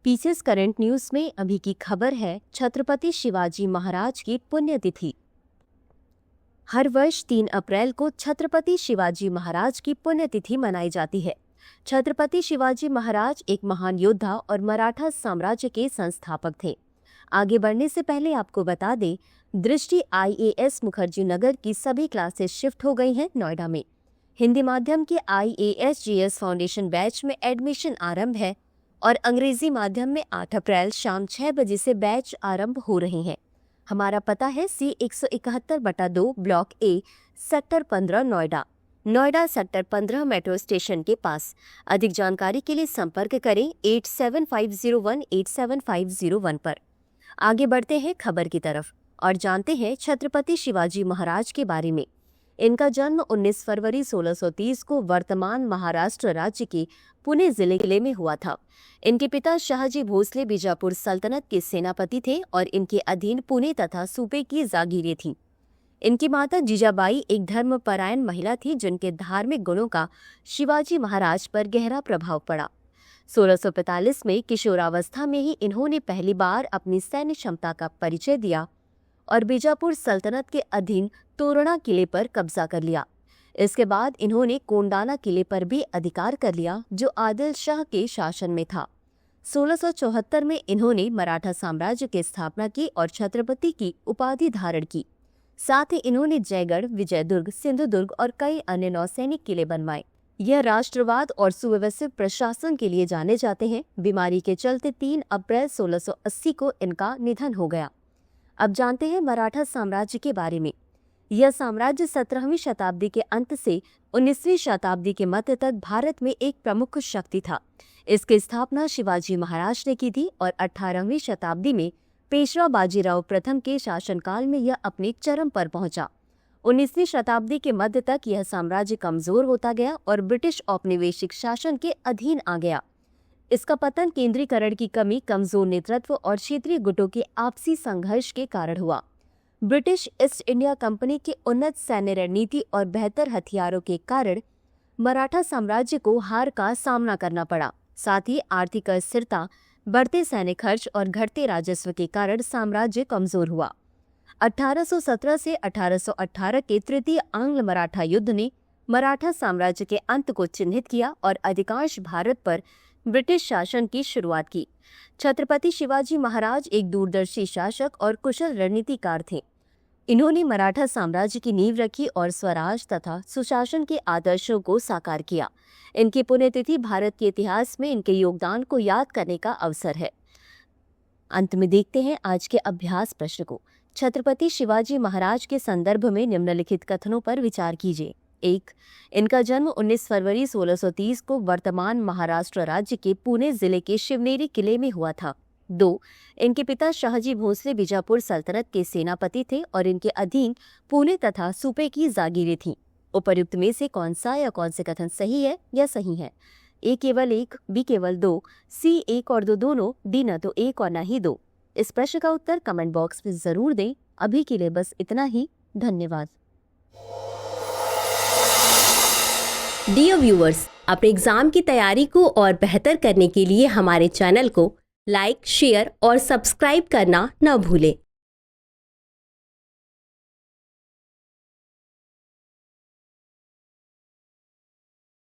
PCS current news में अभी की खबर है छत्रपति शिवाजी महाराज की पुण्यतिथि। हर वर्ष 3 अप्रैल को छत्रपति शिवाजी महाराज की पुण्यतिथि मनाई जाती है। छत्रपति शिवाजी महाराज एक महान योद्धा और मराठा साम्राज्य के संस्थापक थे। आगे बढ़ने से पहले आपको बता दें, दृष्टि आईएएस मुखर्जी नगर की सभी क्लासेस शिफ्ट हो गई हैं नोएडा में। हिंदी माध्यम के आईएएस जीएस फाउंडेशन बैच में एडमिशन आरंभ है और अंग्रेजी माध्यम में 8 अप्रैल शाम 6 बजे से बैच आरंभ हो रहे हैं। हमारा पता है C171/2 block A sector 15 Noida sector 15 metro station के पास। अधिक जानकारी के लिए संपर्क करें 8750187501 पर। आगे बढ़ते हैं खबर की तरफ और जानते हैं छत्रपति शिवाजी महाराज के बारे में। इनका जन्म 19 फरवरी 1630 को वर्तमान महाराष्ट्र राज्य के पुणे जिले में हुआ था। इनके पिता शाहजी भोसले बीजापुर सल्तनत के सेनापति थे और इनके अधीन पुणे तथा सूबे की जागीरें थीं। इनकी माता जीजाबाई एक धर्मपरायण महिला थी, जिनके धार्मिक गुणों का शिवाजी महाराज पर गहरा प्रभाव पड़ा। 1645 में किशोरावस्था में ही इन्होंने पहली बार अपनी सैन्य क्षमता का परिचय दिया और बीजापुर सल्तनत के अधीन तोरणा किले पर कब्जा कर लिया। इसके बाद इन्होंने कोंडाना किले पर भी अधिकार कर लिया, जो आदिल शाह के शासन में था। 1674 में इन्होंने मराठा साम्राज्य की स्थापना की और छत्रपति की उपाधि धारण की। साथ ही इन्होंने जयगढ़, विजयदुर्ग, सिंधुदुर्ग और कई अन्य नौसैनिक किले बनवाए। यह राष्ट्रवाद और सुव्यवस्थित प्रशासन के लिए जाने जाते हैं। बीमारी के चलते 3 अप्रैल 1680 को इनका निधन हो गया। अब जानते हैं मराठा साम्राज्य के बारे में। यह साम्राज्य 17वीं शताब्दी के अंत से 19वीं शताब्दी के मध्य तक भारत में एक प्रमुख शक्ति था। इसकी स्थापना शिवाजी महाराज ने की थी और 18वीं शताब्दी में पेशवा बाजीराव प्रथम के शासनकाल में यह अपने चरम पर पहुंचा। 19वीं शताब्दी के मध्य तक यह साम्राज्य कमजोर होता गया और ब्रिटिश औपनिवेशिक शासन के अधीन आ गया। इसका पतन केंद्रीकरण की कमी, कमजोर नेतृत्व और क्षेत्रीय गुटों के आपसी संघर्ष के कारण हुआ। ब्रिटिश ईस्ट इंडिया कंपनी की उन्नत सैन्य रणनीति और बेहतर हथियारों के कारण मराठा साम्राज्य को हार का सामना करना पड़ा। साथ ही आर्थिक अस्थिरता, बढ़ते सैन्य खर्च और घटते राजस्व के कारण साम्राज्य कमजोर हुआ। 1817 से 1818 के तृतीय आंग्ल मराठा युद्ध ने मराठा साम्राज्य के अंत को चिन्हित किया और अधिकांश भारत पर ब्रिटिश शासन की शुरुआत की। छत्रपति शिवाजी महाराज एक दूरदर्शी शासक और कुशल रणनीतिकार थे। इन्होंने मराठा साम्राज्य की नींव रखी और स्वराज तथा सुशासन के आदर्शों को साकार किया। इनकी पुण्यतिथि भारत के इतिहास में इनके योगदान को याद करने का अवसर है। अंत में देखते हैं आज के अभ्यास प्रश्न को। छत्रपति शिवाजी महाराज के संदर्भ में निम्नलिखित कथनों पर विचार कीजिए। 1. इनका जन्म 19 फरवरी 1630 को वर्तमान महाराष्ट्र राज्य के पुणे जिले के शिवनेरी किले में हुआ था। 2. इनके पिता शाहजी भोसले बीजापुर सल्तनत के सेनापति थे और इनके अधीन पुणे तथा सूबे की जागीरें थीं। उपर्युक्त में से कौन सा या कौन से कथन सही है या सही है? A केवल 1, B केवल 2, C 1 और 2 दोनों, D न तो 1 और न ही 2। इस प्रश्न का उत्तर कमेंट बॉक्स में जरूर दें। अभी के लिए बस इतना ही। धन्यवाद। डियर व्यूअर्स, अपने एग्जाम की तैयारी को और बेहतर करने के लिए हमारे चैनल को लाइक, शेयर और सब्सक्राइब करना न भूलें।